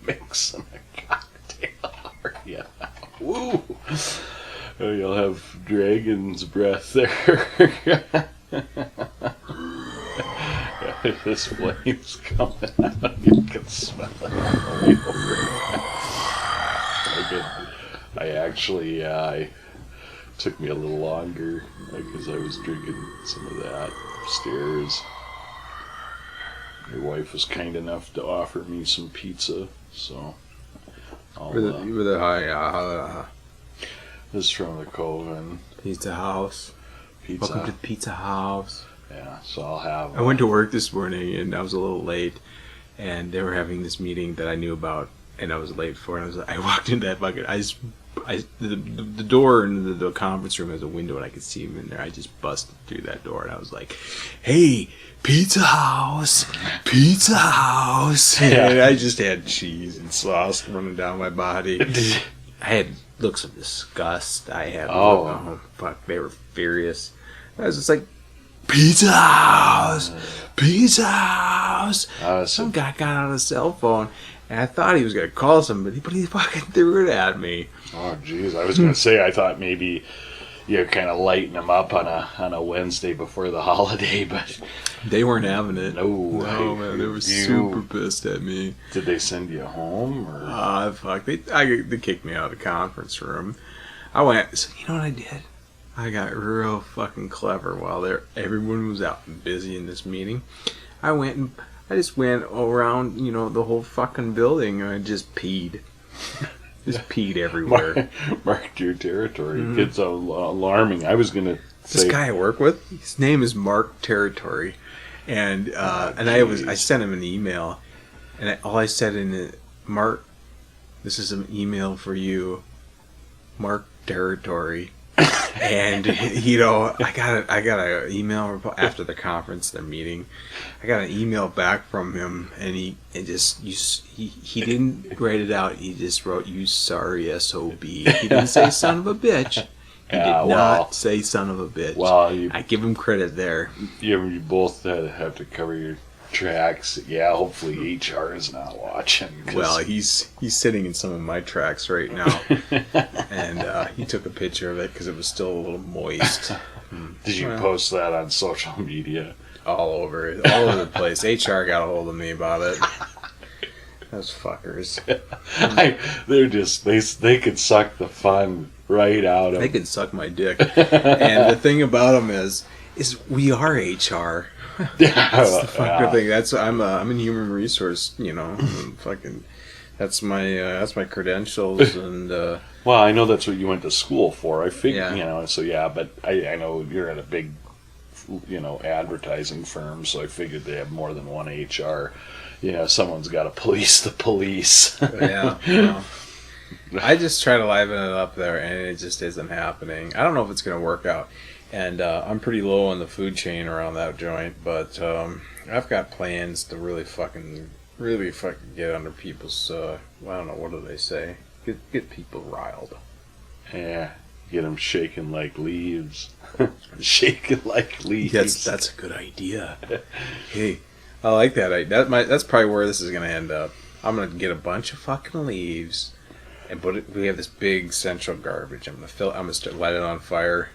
Mixing a cocktail. Yeah. Woo. Oh, you'll have dragon's breath there. This flame's coming out. You can smell it all the way over. I took me a little longer because I was drinking some of that upstairs. Your wife was kind enough to offer me some pizza, so this is from the Coven. Pizza House. Welcome to the Pizza House. Yeah, so I'll have... I went to work this morning, and I was a little late, and they were having this meeting that I knew about, and I was late for it. I walked into that bucket. The door in the conference room has a window, and I could see him in there. I just busted through that door, and I was like, "Hey, Pizza House, Pizza House!" Yeah. And I just had cheese and sauce running down my body. I had looks of disgust. I had, oh fuck, they were furious. I was just like, "Pizza House, Pizza House!" Some guy got out a cell phone, and I thought he was gonna call somebody, but he fucking threw it at me. Oh, jeez. I was going to say, I thought maybe you're kind of lighting them up on a Wednesday before the holiday, but... They weren't having it. No, man. They were super pissed at me. Did they send you home? Or? Fuck. They kicked me out of the conference room. I went, so you know what I did? I got real fucking clever while everyone was out and busy in this meeting. I just went around, the whole fucking building, and I just peed. Just peed everywhere. Marked your territory. Mm-hmm. It's alarming. I was going to say... This guy I work with, his name is Mark Territory. And I sent him an email. And all I said in it, "Mark, this is an email for you. Mark Territory." And I got an email after the conference, their meeting. I got an email back from him, and he didn't write it out. He just wrote, "You sorry SOB." He didn't say "son of a bitch." He did not say "son of a bitch." Well, I give him credit there. You both have to cover your tracks. Yeah, hopefully HR is not watching. Well, he's sitting in some of my tracks right now, and he took a picture of it because it was still a little moist. Did you post that on social media? All over the place. HR got a hold of me about it. Those fuckers. They could suck the fun right out of. They could suck my dick. And the thing about them is we are HR. That's the fucking thing. I'm in human resource. Fucking. That's my credentials and. Well, I know that's what you went to school for. I figured, So yeah, but I know you're at a big, advertising firm, so I figured they have more than one HR. Someone's got to police the police. Yeah. Well, I just try to liven it up there, and it just isn't happening. I don't know if it's going to work out. And I'm pretty low on the food chain around that joint, but I've got plans to really fucking get under people's, I don't know, what do they say? Get people riled. Yeah, get them shaking like leaves. Shaking like leaves. That's a good idea. Hey, I like that idea. That's probably where this is going to end up. I'm going to get a bunch of fucking leaves and put it. We have this big central garbage. I'm going to light it on fire.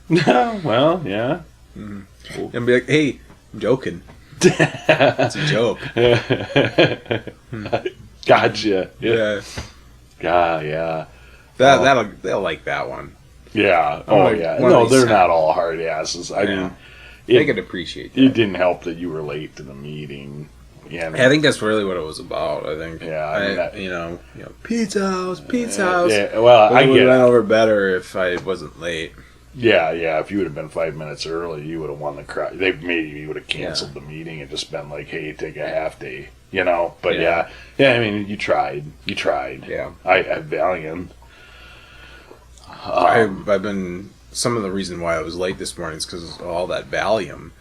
Well, yeah. Mm-hmm. Cool. And be like, "Hey, I'm joking. It's a joke." Gotcha. Yeah. Yeah. They'll like that one. Yeah. Oh, yeah. No, they're not all hard asses. I mean, they could appreciate that. It didn't help that you were late to the meeting. Yeah, I think that's really what it was about. I think. Yeah. Pizza House. Yeah. Well, I get it. It would have went over better if I wasn't late. Yeah. If you would have been 5 minutes early, you would have won the crowd. You would have canceled the meeting and just been like, "Hey, take a half day." But yeah. I mean, you tried. Yeah. I valiant. I've been. Some of the reason why I was late this morning is because of all that Valium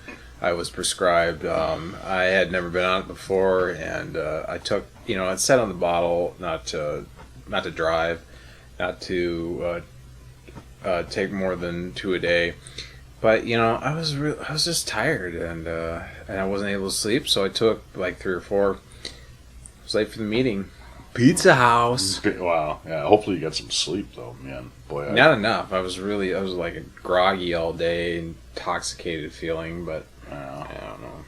I was prescribed. I had never been on it before, and I took. It said on the bottle not to drive, not to take more than 2 a day. But I was just tired, and I wasn't able to sleep, so I took like 3 or 4. was late for the meeting. Pizza House. Wow. Yeah. Hopefully you got some sleep though, man. Boy. Not enough. I was like a groggy all day, intoxicated feeling, but I don't know.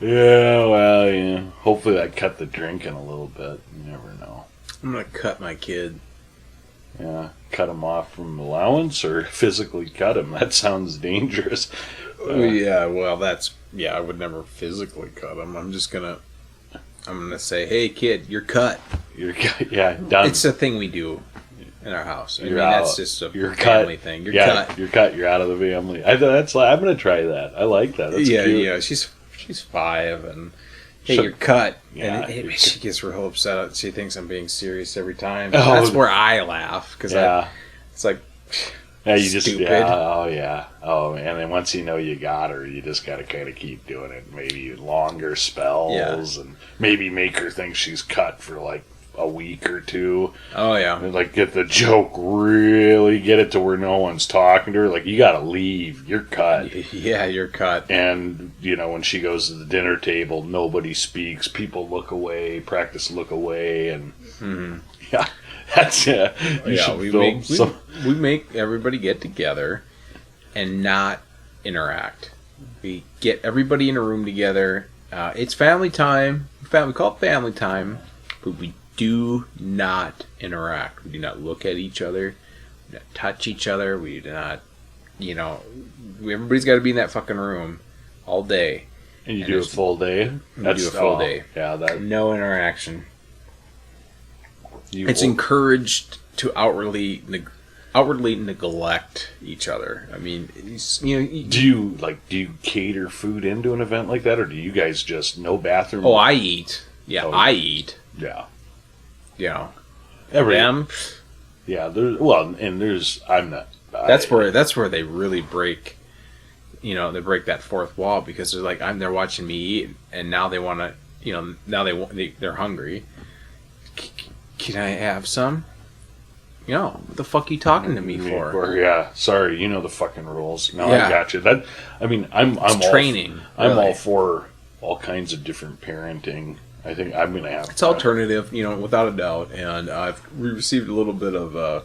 Yeah. Well. Yeah. Hopefully that cut the drinking a little bit. You never know. I'm gonna cut my kid. Yeah. Cut him off from allowance or physically cut him. That sounds dangerous. Yeah. Well, I would never physically cut him. I'm gonna say, hey kid, you're cut. You're cut. Yeah. Done. It's a thing we do in our house. You're that's out. just a You're family cut. thing. You're cut. You're cut. You're out of the family. I'm gonna try that. I like that. That's cute. Yeah. She's 5, and hey, you're cut. Yeah, And she gets real upset. She thinks I'm being serious every time. Oh. That's where I laugh because it's like, yeah, you just stupid. And then once you know you got her, you just got to kind of keep doing it. Maybe longer spells, and maybe make her think she's cut for like a week or 2. Oh yeah, and like get the joke, really get it to where no one's talking to her. Like, you got to leave. You're cut. Yeah, you're cut. And when she goes to the dinner table, nobody speaks. People look away. Practice look away, and yeah. That's we make everybody get together and not interact. We get everybody in a room together. It's family time. We call it family time, but we do not interact. We do not look at each other. We do not touch each other. We do not, everybody's got to be in that fucking room all day. And you do a full day? We do a full day. Yeah, no interaction. It's encouraged to outwardly neglect each other. I mean, do you cater food into an event like that, or do you guys just no bathroom? Oh, I eat. Yeah, I eat. Yeah. Them. Yeah. That's where they really break. They break that fourth wall because they're like, they're watching me eat, and now they want to. Now they're hungry. Can I have some? What the fuck are you talking to me for? Yeah, sorry, the fucking rules. No, I got you. I'm training. I'm all for all kinds of different parenting. I think I'm gonna have. It's alternative, without a doubt, and I've received a little bit of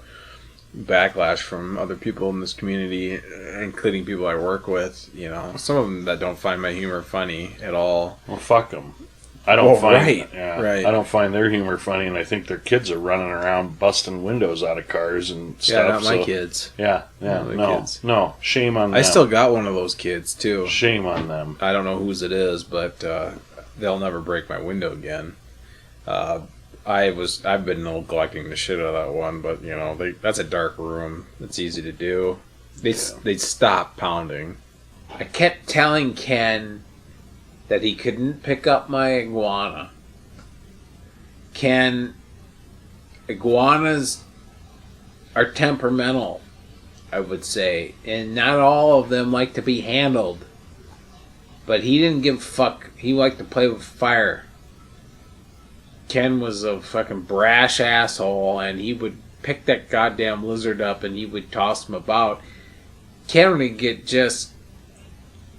backlash from other people in this community, including people I work with. Some of them that don't find my humor funny at all. Well, fuck them. I don't find right. I don't find their humor funny, and I think their kids are running around busting windows out of cars and stuff. Yeah, not my kids. No, shame on them. I still got one of those kids too. Shame on them. I don't know whose it is, but they'll never break my window again. I've been neglecting the shit out of that one, but that's a dark room. It's easy to do. They stopped pounding. I kept telling Ken that he couldn't pick up my iguana. Iguanas are temperamental, I would say, and not all of them like to be handled. But he didn't give a fuck. He liked to play with fire. Ken was a fucking brash asshole, and he would pick that goddamn lizard up and he would toss him about. Ken would get just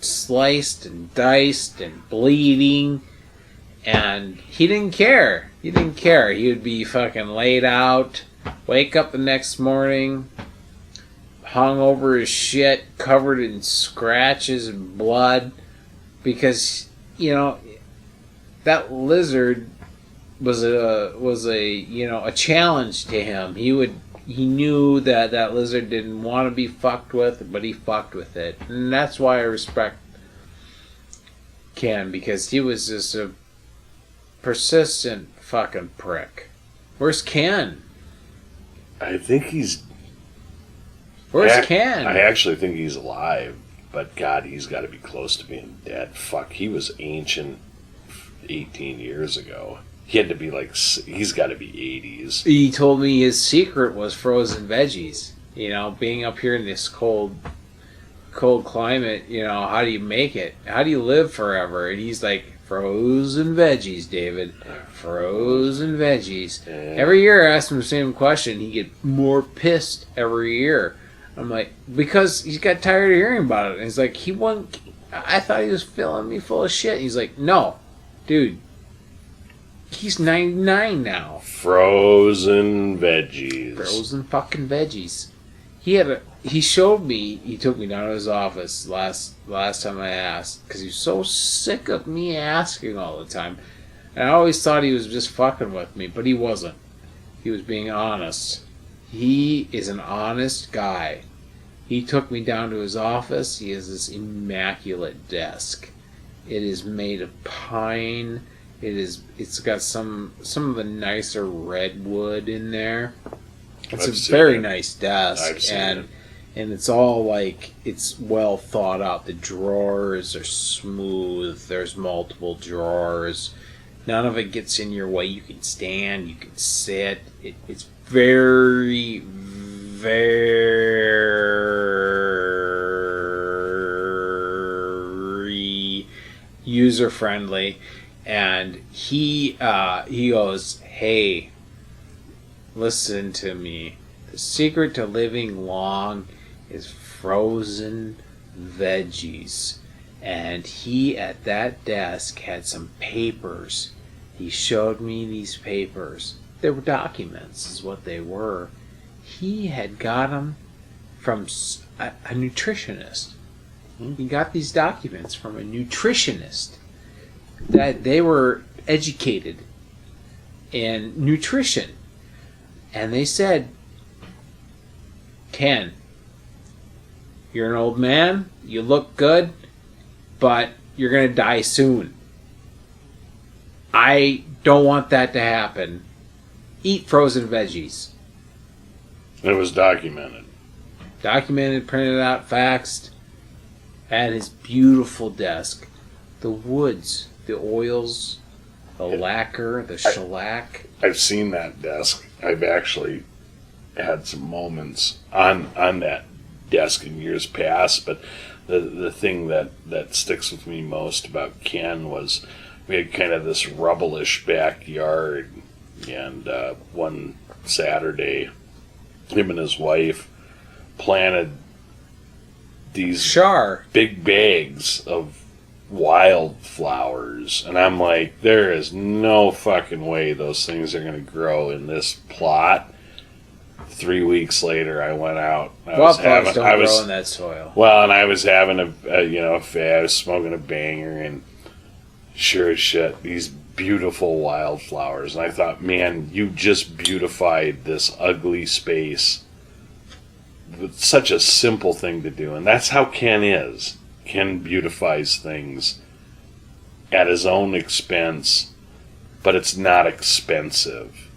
sliced and diced and bleeding, and he didn't care. He would be fucking laid out, wake up the next morning, hung over his shit, covered in scratches and blood, because that lizard was a challenge to him. He knew that lizard didn't want to be fucked with, but he fucked with it. And that's why I respect Ken, because he was just a persistent fucking prick. Where's Ken? I think he's... Where's Ken? I actually think he's alive, but God, he's got to be close to being dead. Fuck, he was ancient 18 years ago. He had to be he's got to be 80s. He told me his secret was frozen veggies. Being up here in this cold climate, how do you make it? How do you live forever? And he's like, frozen veggies, David. Frozen veggies. Every year I ask him the same question. He gets more pissed every year. I'm like, because he's got tired of hearing about it. And he's like, I thought he was filling me full of shit. He's like, no, dude. He's 99 now. Frozen veggies. Frozen fucking veggies. He showed me. He took me down to his office last time I asked because he was so sick of me asking all the time. And I always thought he was just fucking with me, but he wasn't. He was being honest. He is an honest guy. He took me down to his office. He has this immaculate desk. It is made of pine. It's got some of the nicer redwood in there. It's a very nice desk, and it's all like it's well thought out. The drawers are smooth. There's multiple drawers. None of it gets in your way. You can stand. You can sit. It's very, very user friendly. And he goes, "Hey, listen to me. The secret to living long is frozen veggies." And he, at that desk, had some papers. He showed me these papers. They were documents, is what they were. He had got them from a nutritionist. He got these documents from a nutritionist. That they were educated in nutrition. And they said, "Ken, you're an old man, you look good, but you're going to die soon. I don't want that to happen. Eat frozen veggies." It was documented. Documented, printed out, faxed, at his beautiful desk. The woods, the oils, the lacquer, the shellac. I've seen that desk. I've actually had some moments on that desk in years past, but the thing that sticks with me most about Ken was we had kind of this rubble-ish backyard, and one Saturday, him and his wife planted these big bags of wildflowers, and I'm like, there is no fucking way those things are going to grow in this plot. 3 weeks later, I went out. I was grow in that soil. Well, and I was having I was smoking a banger, and sure as shit, these beautiful wildflowers. And I thought, man, you just beautified this ugly space with such a simple thing to do, and that's how Ken is. Ken beautifies things at his own expense, but it's not expensive.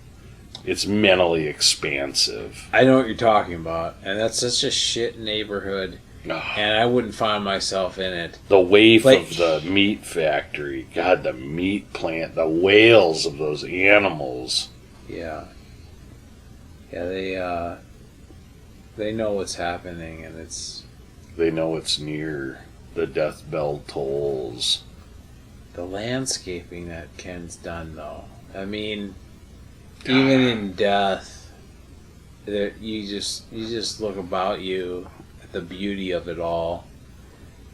It's mentally expansive. I know what you're talking about, and that's such a shit neighborhood, and I wouldn't find myself in it. The waif of the meat factory, God, the meat plant, the wails of those animals. Yeah. Yeah, they know what's happening, and they know it's near. The death bell tolls. The landscaping that Ken's done, though. I mean, even in death, you just look about you at the beauty of it all,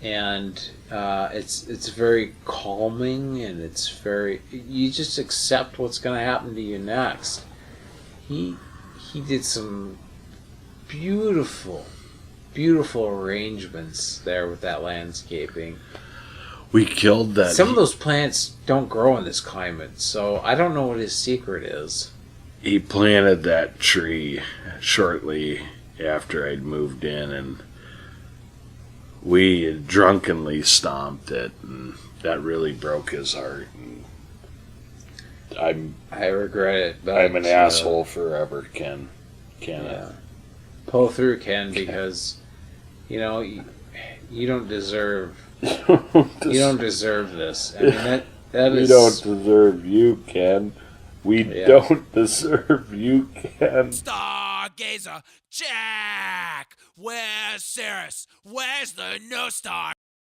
and it's very calming, and it's very, you just accept what's going to happen to you next. He did some beautiful arrangements there with that landscaping. We killed that. Some of those plants don't grow in this climate, so I don't know what his secret is. He planted that tree shortly after I'd moved in, and we drunkenly stomped it, and that really broke his heart. And I regret it, but I'm an asshole forever, Ken. Yeah. Pull through, Ken, because you don't deserve you don't deserve this. I mean that we is. We don't deserve you, Ken. We don't deserve you, Ken. Stargazer Jack! Where's Cirrus? Where's the no star?